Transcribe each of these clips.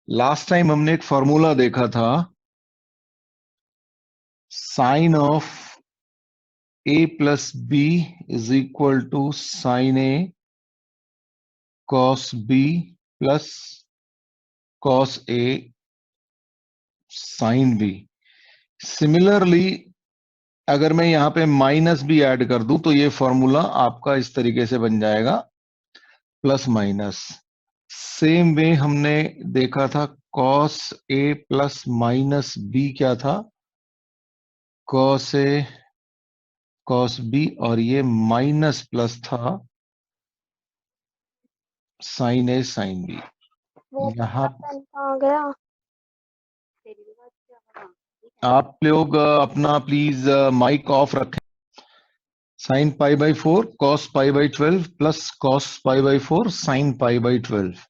Last time हमने एक formula देखा था, sine of A plus B is equal to sine A cos B plus cos A sine B. Similarly अगर मैं यहां पे माइनस भी ऐड कर दूं तो ये फॉर्मूला आपका इस तरीके से बन जाएगा, प्लस माइनस। सेम वे हमने देखा था cos A plus minus B क्या था, कॉस ए कॉस बी, और ये माइनस प्लस था साइन ए साइन बी। वो यहाँ पेन कहाँ गया? आप लोग अपना प्लीज माइक ऑफ रखें। Sine pi by 4 cos pi by 12 plus cos pi by 4 sine pi by 12।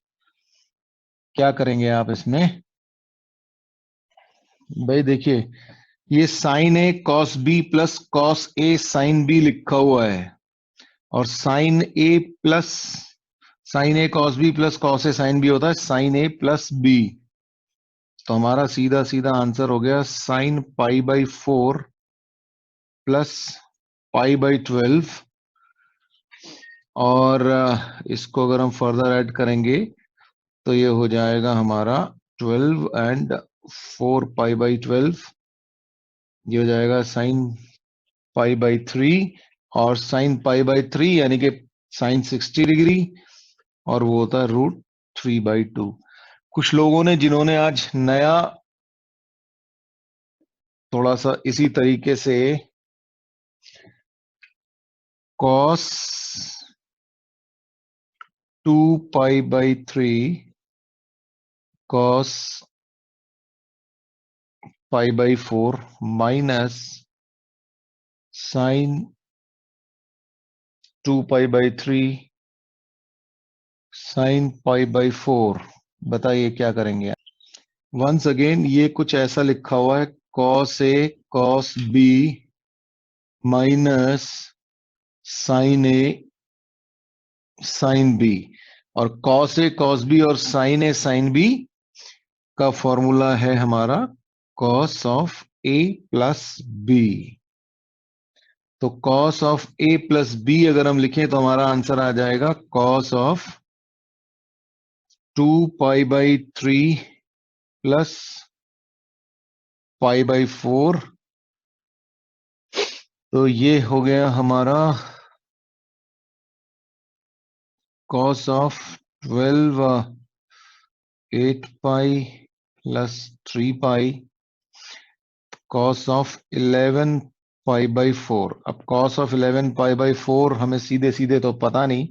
क्या करेंगे आप इसमें? भाई देखिए, ये sign A cos B plus cos A sine B लिखा हुआ है, और sine A cos B plus cos A sine B होता है साइन ए प्लस बी। तो हमारा सीधा सीधा आंसर हो गया sine pi by 4 plus pi by 12। और इसको अगर हम फर्दर ऐड करेंगे तो ये हो जाएगा हमारा 12 एंड 4 पाई बाई 12, ये हो जाएगा साइन पाई बाई 3, और साइन पाई बाई 3 यानी कि साइन 60 डिग्री, और वो होता है √3/2। कुछ लोगों ने जिन्होंने आज नया थोड़ा सा इसी तरीके से cos 2π/3 cos π/4 minus sine 2π/3 sine π/4, बताइए क्या करेंगे? वंस अगेन ये कुछ ऐसा लिखा हुआ है, cos A cos B minus sine A sine B, और कॉस ए कॉस बी और साइन ए साइन बी का फॉर्मूला है हमारा cos of A plus B. तो cos of A plus B अगर हम लिखें तो हमारा आंसर आ जाएगा कॉस ऑफ 2π/3 प्लस π/4। तो ये हो गया हमारा cos of 12 8π plus 3π cos of 11π/4। अब कॉस ऑफ 11π/4 हमें सीधे सीधे तो पता नहीं,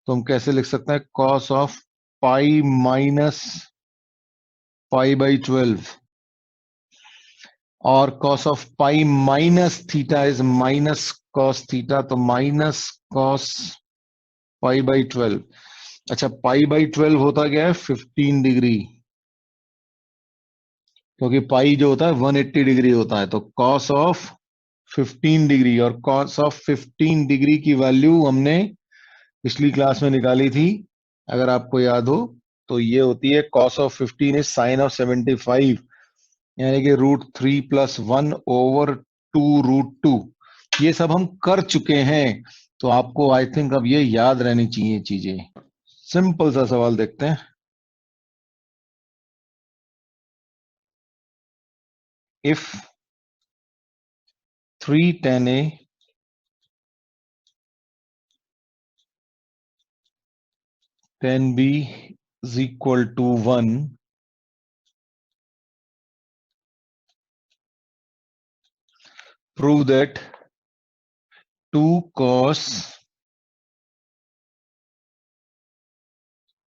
तो हम कैसे लिख सकते हैं? कॉस ऑफ पाई माइनस π/12, और cos of pi minus theta is minus cos theta, तो माइनस कॉस π/12। अच्छा, π/12 होता क्या है? 15 डिग्री, क्योंकि पाई जो होता है 180 डिग्री होता है। तो कॉस ऑफ 15 डिग्री, और कॉस ऑफ 15 डिग्री की वैल्यू हमने पिछली क्लास में निकाली थी, अगर आपको याद हो, तो ये होती है cos of 15 is sine of 75, यानी कि √3 + 1/2 √2। ये सब हम कर चुके हैं, तो आपको आई थिंक अब ये याद रहनी चाहिए चीजें। सिंपल सा सवाल देखते हैं। If 3 tan A tan B is equal to 1, prove that 2 cos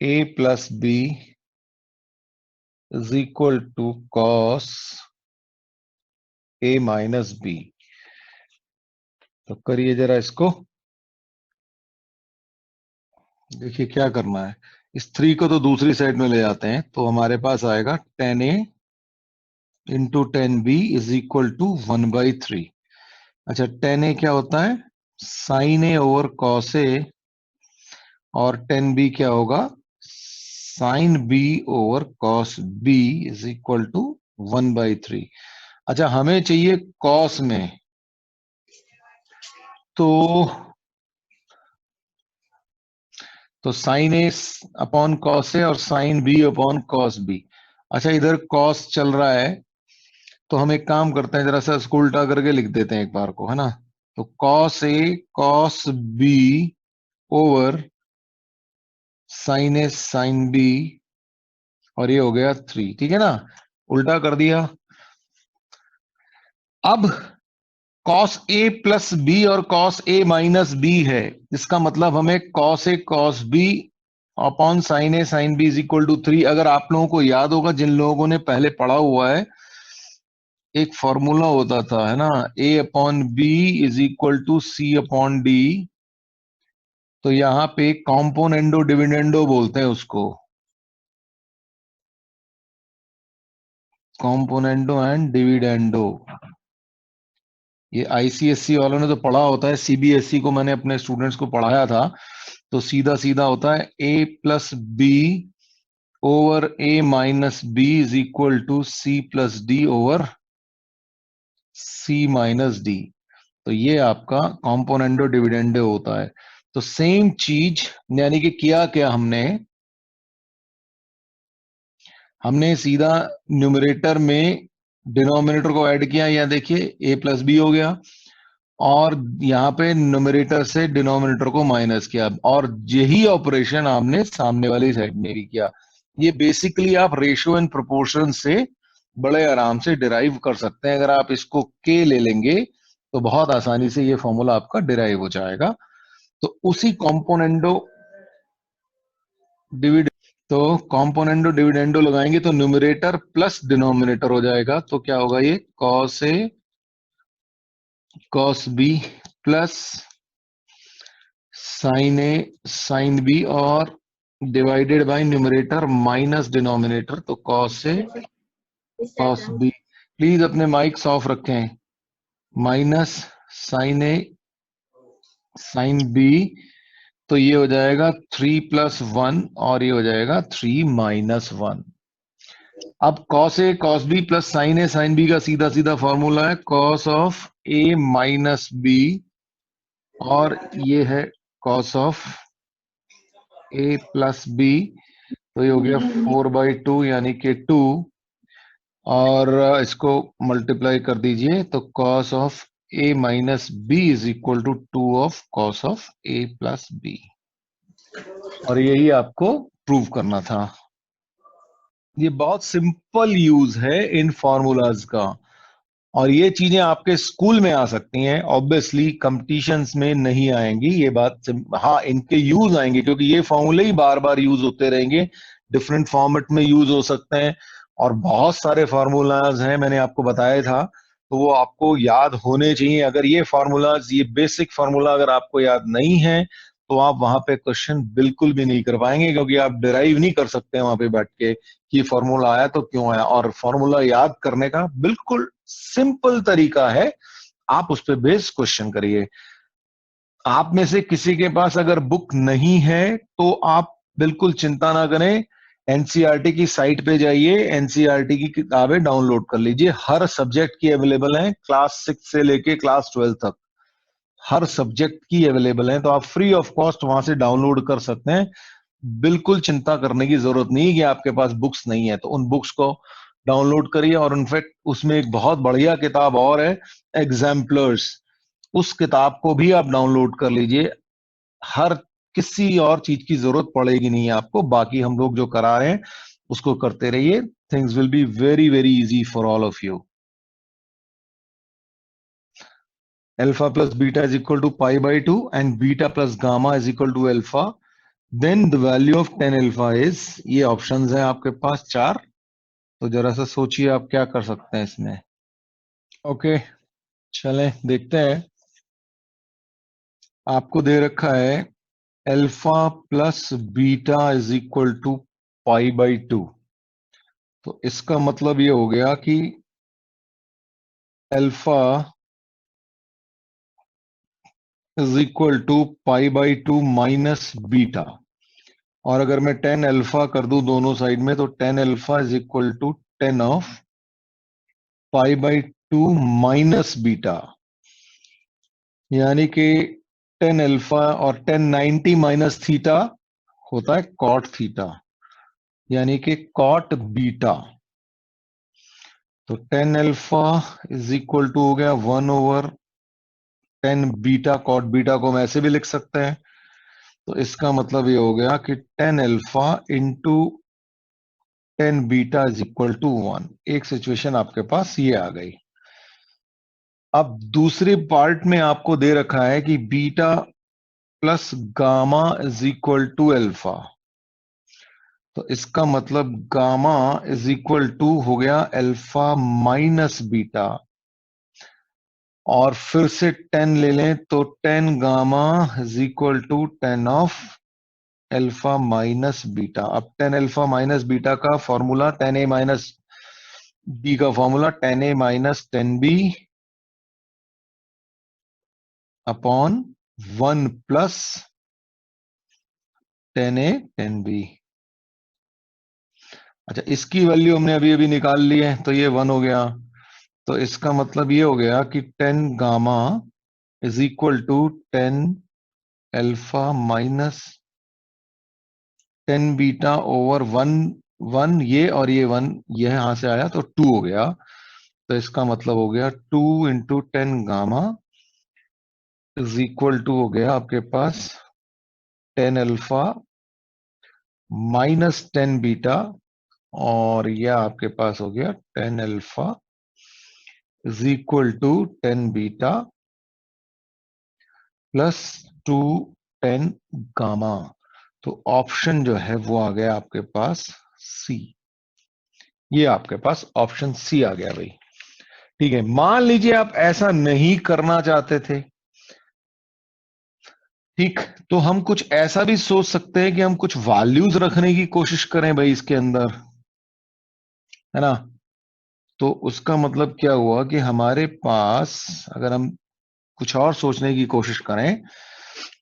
A plus B is equal to cos A minus B। तो करिए जरा इसको, देखिए क्या करना है। इस 3 को तो दूसरी साइड में ले जाते हैं, तो हमारे पास आएगा tan A into tan B is equal to 1/3। अच्छा, tan A क्या होता है? Sine A over cos A, और tan B क्या होगा? Sine B over cos B is equal to 1/3। अच्छा, हमें चाहिए कॉस में, तो sine A upon cos A और sine B upon cos B. अच्छा, इधर कॉस चल रहा है, तो हम एक काम करते हैं, जरा सा इसको उल्टा करके लिख देते हैं एक बार को, है ना। तो cos A cos B over sign A sine B, और ये हो गया 3, ठीक है ना, उल्टा कर दिया। अब कॉस ए प्लस बी और कॉस ए माइनस बी है, इसका मतलब हमें cos A cos B upon sine A sine B is equal to 3। अगर आप लोगों को याद होगा, जिन लोगों ने पहले पढ़ा हुआ है, एक फॉर्मूला होता था, है ना, A upon B is equal to C upon D. तो यहां पे कॉम्पोनेंडो डिविडेंडो बोलते हैं उसको, कॉम्पोनेंडो एंड डिविडेंडो। ये आईसीएससी वालों ने तो पढ़ा होता है, सीबीएसई को मैंने अपने स्टूडेंट्स को पढ़ाया था। तो सीधा सीधा होता है A plus B over A minus B is equal to C plus D over C minus D. तो ये आपका कॉम्पोनेंडो डिविडेंडो होता है। तो सेम चीज, यानी कि किया क्या हमने हमने सीधा न्यूमरेटर में डिनोमिनेटर को ऐड किया, या देखिए ए प्लस बी हो गया, और यहां पे न्यूमरेटर से डिनोमिनेटर को माइनस किया, और यही ऑपरेशन आपने सामने वाली साइड में भी किया। ये बेसिकली आप रेशियो एंड प्रोपोर्शन से बड़े आराम से डिराइव कर सकते हैं। अगर आप इसको के ले लेंगे तो बहुत आसानी से ये फॉर्मूला आपका डिराइव हो जाएगा। तो उसी कॉम्पोनेंडो डिविड तो कॉम्पोनेंडो डिविडेंडो लगाएंगे तो न्यूमरेटर प्लस डिनोमिनेटर हो जाएगा। तो क्या होगा, ये cos A cos B plus sine A sine B, और divided by numerator minus denominator, तो cos A cos B. Please अपने माइक्स ऑफ रखें। Minus sine A sine B, तो ये हो जाएगा 3+1, और ये हो जाएगा 3-1। अब cos A cos B plus sine A sine B का सीधा सीधा फॉर्मूला है cos of A minus B, और ये है cos of A plus B. तो ये हो गया 4/2 यानी कि 2, और इसको मल्टीप्लाई कर दीजिए, तो cos of A minus B is equal to 2 of cos of A plus B. और यही आपको प्रूव करना था। ये बहुत सिंपल यूज है इन फॉर्मूलाज का, और ये चीजें आपके स्कूल में आ सकती हैं, ऑब्वियसली कंपटीशंस में नहीं आएंगी ये बात। हाँ, इनके यूज आएंगे, क्योंकि ये फॉर्मूले ही बार बार यूज होते रहेंगे, डिफरेंट फॉर्मेट में यूज हो सकते हैं, और बहुत सारे फॉर्मूलाज हैं, मैंने आपको बताया था, तो वो आपको याद होने चाहिए। अगर ये फॉर्मूलाज, ये बेसिक फॉर्मूला अगर आपको याद नहीं है, तो आप वहां पे क्वेश्चन बिल्कुल भी नहीं कर पाएंगे, क्योंकि आप डिराइव नहीं कर सकते वहां पे बैठ के कि फॉर्मूला आया तो क्यों आया। और फॉर्मूला याद करने का बिल्कुल सिंपल तरीका है, आप उस पर बेस क्वेश्चन करिए। आप में से किसी के पास अगर बुक नहीं है, तो आप बिल्कुल चिंता ना करें, एनसीईआरटी की साइट पे जाइए, एनसीईआरटी की किताबें डाउनलोड कर लीजिए। हर सब्जेक्ट की अवेलेबल है, क्लास 6 से लेके क्लास 12 तक हर सब्जेक्ट की अवेलेबल है, तो आप फ्री ऑफ कॉस्ट वहां से डाउनलोड कर सकते हैं। बिल्कुल चिंता करने की जरूरत नहीं कि आपके पास बुक्स नहीं है, तो उन बुक्स को डाउनलोड करिए। और इनफैक्ट उसमें एक बहुत बढ़िया किताब और है, एग्जाम्पलर्स, उस किताब को भी आप डाउनलोड कर लीजिए। हर किसी और चीज की जरूरत पड़ेगी नहीं आपको, बाकी हम लोग जो करा रहे हैं उसको करते रहिए। Things will be very very easy for all of you. Alpha plus beta is equal to pi by 2 and beta plus gamma is equal to alpha, then the value of tan alpha is, ये options हैं आपके पास 4। तो जरा सा सोचिए आप क्या कर सकते हैं इसमें। ओके, चलें देखते हैं। आपको दे रखा है alpha plus beta is equal to pi by 2। तो इसका मतलब ये हो गया कि alpha is equal to pi by 2 minus beta. और अगर मैं टेन अल्फा कर दूं दोनों साइड में, तो tan alpha is equal to tan of pi by two minus beta, यानी कि टेन अल्फा और टेन 90 माइनस थीटा होता है कॉट थीटा, यानी कि कॉट बीटा। तो tan alpha is equal to हो गया 1/10 बीटा, कॉट बीटा को हम ऐसे भी लिख सकते हैं। तो इसका मतलब ये हो गया कि tan alpha into tan beta is equal to 1। एक सिचुएशन आपके पास ये आ गई। अब दूसरे पार्ट में आपको दे रखा है कि beta plus gamma is equal to alpha. तो इसका मतलब गामा इज इक्वल टू हो गया अल्फा माइनस बीटा, और फिर से 10 ले लें तो 10 gamma is equal to 10 of alpha minus beta. अब 10 अल्फा माइनस बीटा का फॉर्मूला 10 ए माइनस बी का formula 10 A minus 10 B upon 1 plus 10 A 10 B. अच्छा, इसकी वैल्यू हमने अभी अभी निकाल ली है, तो ये 1 हो गया। तो इसका मतलब ये हो गया कि 10 gamma is equal to 10 alpha minus 10 beta over 1 1, ये और ये 1 ये यहां से आया तो 2 हो गया। तो इसका मतलब हो गया 2 into 10 gamma is equal to हो गया आपके पास 10 अल्फा माइनस 10 बीटा, और यह आपके पास हो गया 10 alpha is equal to 10 beta plus 2 10 gamma. तो ऑप्शन जो है वो आ गया आपके पास सी। ये आपके पास ऑप्शन सी आ गया भाई। ठीक है, मान लीजिए आप ऐसा नहीं करना चाहते थे, ठीक, तो हम कुछ ऐसा भी सोच सकते हैं कि हम कुछ वैल्यूज रखने की कोशिश करें भाई इसके अंदर, है ना। तो उसका मतलब क्या हुआ कि हमारे पास अगर हम कुछ और सोचने की कोशिश करें,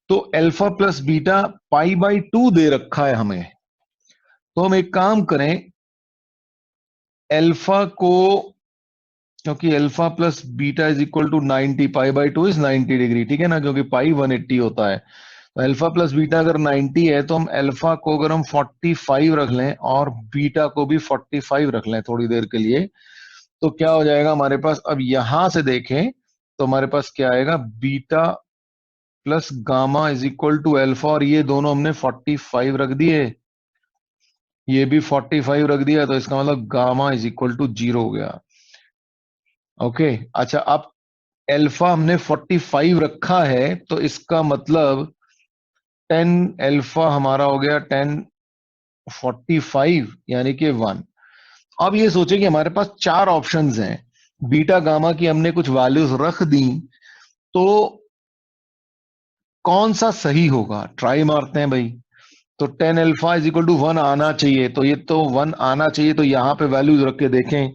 तो alpha plus beta pi by 2 दे रखा है हमें। तो हम एक काम करें, अल्फा को, क्योंकि alpha plus beta is equal to 90, pi by 2 is 90 degree, ठीक है ना, क्योंकि पाई 180 होता है। तो अल्फा प्लस बीटा अगर 90 है, तो हम अल्फा को अगर हम 45 रख लें और बीटा को भी 45 रख लें थोड़ी देर के लिए, तो क्या हो जाएगा हमारे पास। अब यहां से देखें तो हमारे पास क्या आएगा, beta plus gamma is equal to alpha, और ये दोनों हमने 45 रख दिए, ये भी 45 रख दिया, तो इसका मतलब गामा इज इक्वल टू 0 हो गया। ओके, अच्छा, अब अल्फा हमने 45 रखा है, तो इसका मतलब 10 अल्फा हमारा हो गया 10 45 यानी कि 1। अब ये सोचे कि हमारे पास चार ऑप्शंस हैं, बीटा गामा की हमने कुछ वैल्यूज रख दी, तो कौन सा सही होगा, ट्राई मारते हैं भाई। तो 10 अल्फा इज इक्वल टू 1 आना चाहिए, तो ये तो 1 आना चाहिए, तो यहां पे वैल्यूज रख के देखें।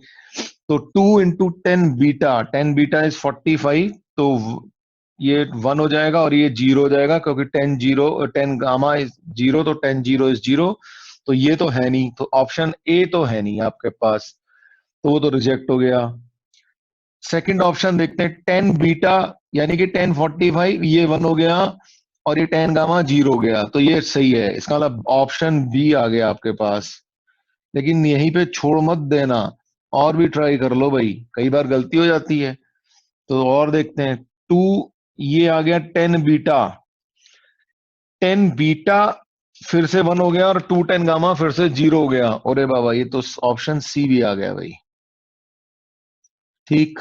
तो 2 इंटू 10 बीटा, 10 बीटा इज 45, तो ये 1 हो जाएगा और ये 0 हो जाएगा, क्योंकि 10 गामा इज 0, तो 10 0 इज 0। तो ये तो है नहीं, तो ऑप्शन ए तो है नहीं आपके पास, तो वो तो रिजेक्ट हो गया। सेकंड ऑप्शन देखते हैं, 10 बीटा यानी कि 10 45, ये 1 हो गया, और ये 10 गामा 0 हो गया, तो ये सही है। इसका मतलब ऑप्शन बी आ गया आपके पास। लेकिन यहीं पे छोड़ मत देना, और भी ट्राई कर लो भाई, कई बार गलती हो जाती है। तो और देखते हैं, 2, ये आ गया 10 बीटा, 10 बीटा फिर से 1 हो गया, और 2 10 गामा फिर से 0 हो गया। अरे बाबा, ये तो ऑप्शन सी भी आ गया भाई। ठीक,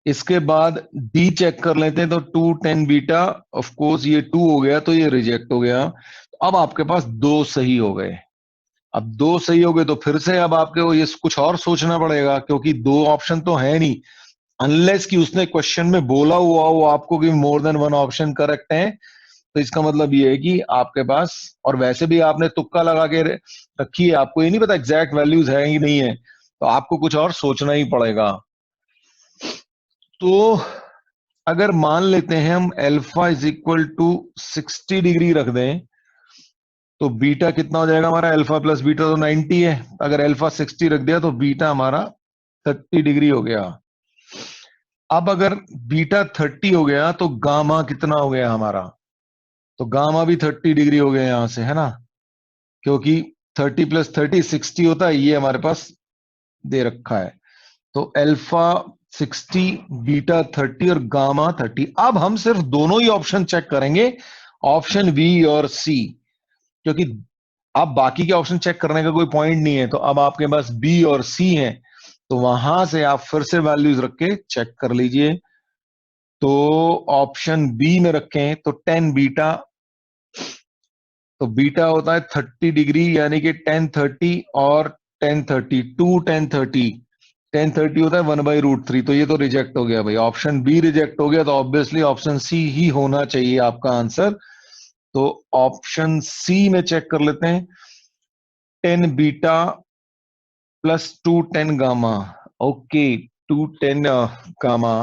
इसके बाद डी चेक कर लेते हैं, तो 2 10 बीटा, ऑफ कोर्स ये 2 हो गया, तो ये रिजेक्ट हो गया। अब आपके पास दो सही हो गए। अब दो सही हो गए, तो फिर से अब आपको ये कुछ और सोचना पड़ेगा, क्योंकि दो ऑप्शन तो है नहीं, अनलेस कि उसने क्वेश्चन में बोला हुआ हो आपको कि more than one option correct है। तो इसका मतलब ये है कि आपके पास, और वैसे भी आपने तुक्का लगा के रखी है, आपको ये नहीं पता एग्जैक्ट वैल्यूज है कि नहीं है, तो आपको कुछ और सोचना ही पड़ेगा। तो अगर मान लेते हैं हम alpha is equal to 60 degree रख दें, तो बीटा कितना हो जाएगा हमारा, अल्फा प्लस बीटा तो 90 है, अगर अल्फा 60 रख दिया तो बीटा हमारा 30 डिग्री हो गया। अब अगर बीटा 30 हो गया तो गामा कितना हो गया हमारा, तो गामा भी 30 डिग्री हो गया यहां से, है ना, क्योंकि 30 प्लस 30 60 होता है, ये हमारे पास दे रखा है। तो अल्फा 60, बीटा 30 और गामा 30। अब हम सिर्फ दोनों ही ऑप्शन चेक करेंगे, ऑप्शन बी और सी, क्योंकि अब बाकी के ऑप्शन चेक करने का कोई पॉइंट नहीं है। तो अब आपके पास बी और सी है, तो वहां से आप फिर से वैल्यूज रख के चेक कर लीजिए। तो ऑप्शन बी में रखें तो 10 बीटा, तो बीटा होता है 30 डिग्री, यानी कि 1030 और 1030, 1030, 1030 होता है 1/√3। तो ये तो रिजेक्ट हो गया भाई, ऑप्शन बी रिजेक्ट हो गया, तो ऑब्वियसली ऑप्शन सी ही होना चाहिए आपका आंसर। तो ऑप्शन सी में चेक कर लेते हैं, 10 beta plus 2 10 gamma. Okay, 2 10 gamma,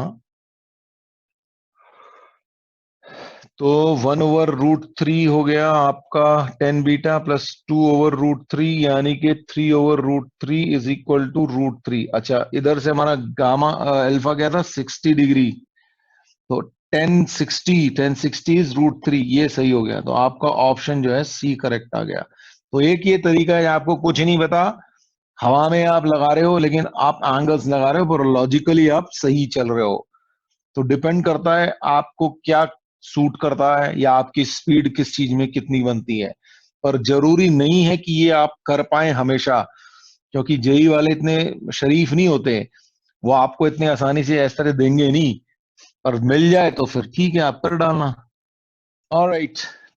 तो 1/√3 हो गया आपका 10 बीटा प्लस 2/√3, यानी कि 3/√3 इज इक्वल टू √3। अच्छा, इधर से हमारा गामा अल्फा क्या था, 60 डिग्री, तो 1060 इज √3, ये सही हो गया। तो आपका ऑप्शन जो है सी करेक्ट आ गया। तो एक ये तरीका है, आपको कुछ नहीं पता, हवा में आप लगा रहे हो, लेकिन आप एंगल्स लगा रहे हो, पर लॉजिकली आप सही चल रहे हो। तो डिपेंड करता है आपको क्या सूट करता है, या आपकी स्पीड किस चीज में कितनी बनती है। पर जरूरी नहीं है कि ये आप कर पाए हमेशा, क्योंकि जेई वाले इतने शरीफ नहीं होते, वो आपको इतने आसानी से इस तरह देंगे नहीं। पर मिल जाए तो फिर ठीक है, आप कर डालना। ऑलराइट।